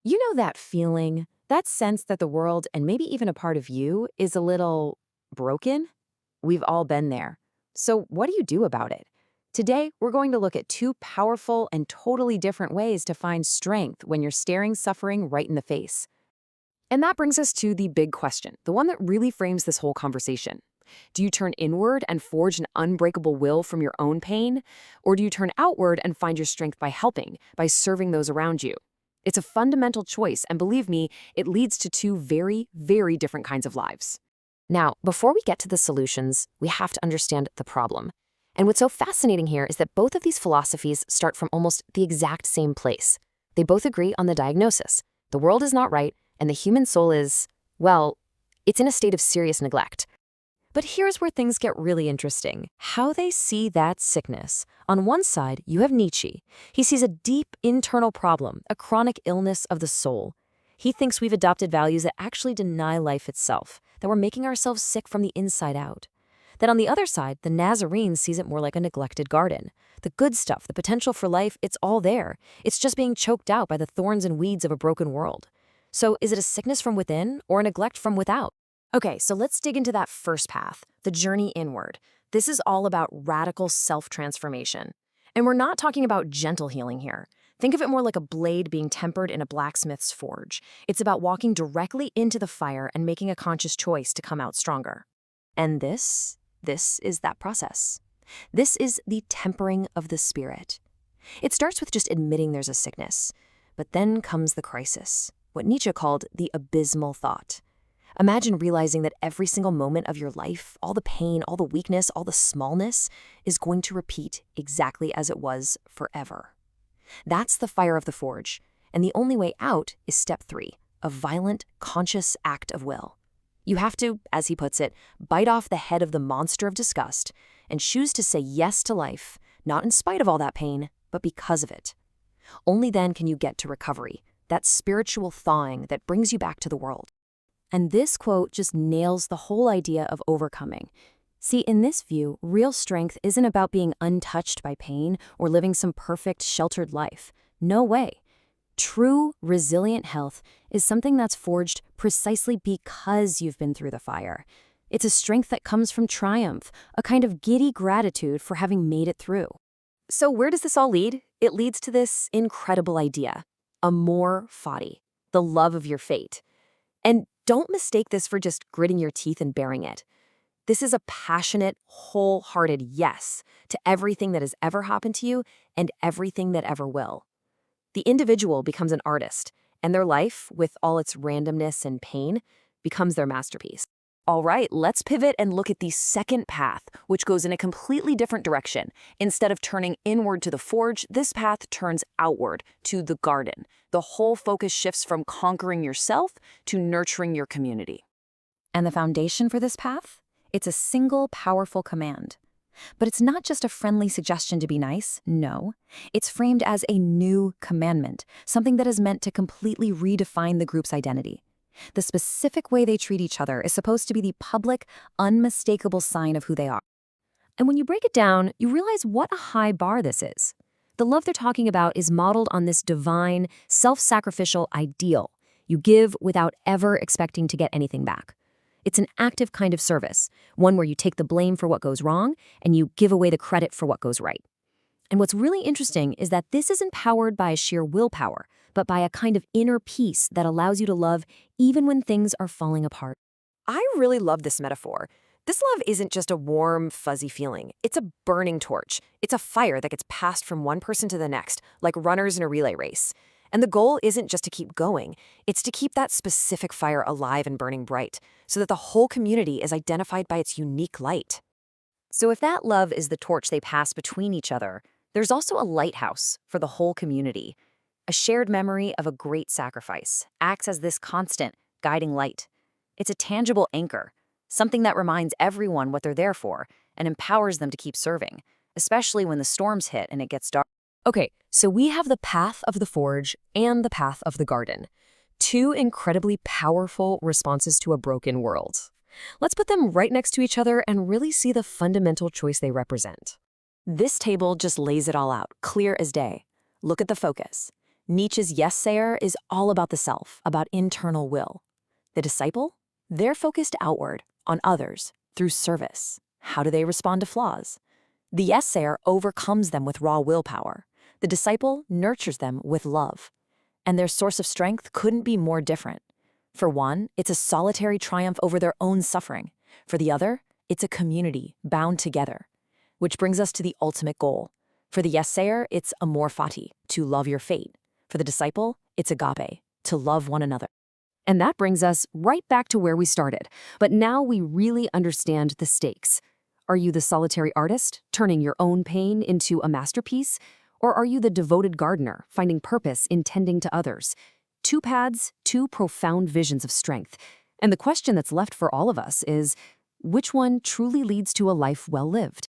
You know that feeling, that sense that the world and maybe even a part of you is a little broken? We've all been there. So, what do you do about it? Today, we're going to look at two powerful and totally different ways to find strength when you're staring suffering right in the face. And that brings us to the big question, the one that really frames this whole conversation. Do you turn inward and forge an unbreakable will from your own pain? Or do you turn outward and find your strength by helping, by serving those around you? It's a fundamental choice, and believe me, it leads to two very, very different kinds of lives. Now, before we get to the solutions, we have to understand the problem. And what's so fascinating here is that both of these philosophies start from almost the exact same place. They both agree on the diagnosis. The world is not right, and the human soul is, well, it's in a state of serious neglect. But here's where things get really interesting. How they see that sickness. On one side, you have Nietzsche. He sees a deep internal problem, a chronic illness of the soul. He thinks we've adopted values that actually deny life itself, that we're making ourselves sick from the inside out. Then on the other side, the Nazarene sees it more like a neglected garden. The good stuff, the potential for life, it's all there. It's just being choked out by the thorns and weeds of a broken world. So is it a sickness from within or a neglect from without? Okay, so let's dig into that first path, the journey inward. This is all about radical self-transformation. And we're not talking about gentle healing here. Think of it more like a blade being tempered in a blacksmith's forge. It's about walking directly into the fire and making a conscious choice to come out stronger. And this is that process. This is the tempering of the spirit. It starts with just admitting there's a sickness. But then comes the crisis, what Nietzsche called the abysmal thought. Imagine realizing that every single moment of your life, all the pain, all the weakness, all the smallness, is going to repeat exactly as it was forever. That's the fire of the forge, and the only way out is step 3, a violent, conscious act of will. You have to, as he puts it, bite off the head of the monster of disgust and choose to say yes to life, not in spite of all that pain, but because of it. Only then can you get to recovery, that spiritual thawing that brings you back to the world. And this quote just nails the whole idea of overcoming. See, in this view, real strength isn't about being untouched by pain or living some perfect, sheltered life. No way. True, resilient health is something that's forged precisely because you've been through the fire. It's a strength that comes from triumph, a kind of giddy gratitude for having made it through. So where does this all lead? It leads to this incredible idea, amor fati, the love of your fate. And don't mistake this for just gritting your teeth and bearing it. This is a passionate, wholehearted yes to everything that has ever happened to you and everything that ever will. The individual becomes an artist, and their life, with all its randomness and pain, becomes their masterpiece. All right, let's pivot and look at the second path, which goes in a completely different direction. Instead of turning inward to the forge, this path turns outward to the garden. The whole focus shifts from conquering yourself to nurturing your community. And the foundation for this path? It's a single powerful command. But it's not just a friendly suggestion to be nice, no. It's framed as a new commandment, something that is meant to completely redefine the group's identity. The specific way they treat each other is supposed to be the public, unmistakable sign of who they are. And when you break it down, you realize what a high bar this is. The love they're talking about is modeled on this divine, self-sacrificial ideal. You give without ever expecting to get anything back. It's an active kind of service, one where you take the blame for what goes wrong and you give away the credit for what goes right. And what's really interesting is that this isn't powered by a sheer willpower, but by a kind of inner peace that allows you to love even when things are falling apart. I really love this metaphor. This love isn't just a warm, fuzzy feeling. It's a burning torch. It's a fire that gets passed from one person to the next, like runners in a relay race. And the goal isn't just to keep going. It's to keep that specific fire alive and burning bright, so that the whole community is identified by its unique light. So if that love is the torch they pass between each other, there's also a lighthouse for the whole community. A shared memory of a great sacrifice acts as this constant, guiding light. It's a tangible anchor, something that reminds everyone what they're there for and empowers them to keep serving, especially when the storms hit and it gets dark. Okay, so we have the path of the forge and the path of the garden. Two incredibly powerful responses to a broken world. Let's put them right next to each other and really see the fundamental choice they represent. This table just lays it all out, clear as day. Look at the focus. Nietzsche's yes-sayer is all about the self, about internal will. The disciple? They're focused outward, on others, through service. How do they respond to flaws? The yes-sayer overcomes them with raw willpower. The disciple nurtures them with love. And their source of strength couldn't be more different. For one, it's a solitary triumph over their own suffering. For the other, it's a community bound together. Which brings us to the ultimate goal. For the yes-sayer, it's amor fati, to love your fate. For the disciple, it's agape, to love one another. And that brings us right back to where we started. But now we really understand the stakes. Are you the solitary artist, turning your own pain into a masterpiece? Or are you the devoted gardener, finding purpose in tending to others? Two paths, two profound visions of strength. And the question that's left for all of us is, which one truly leads to a life well lived?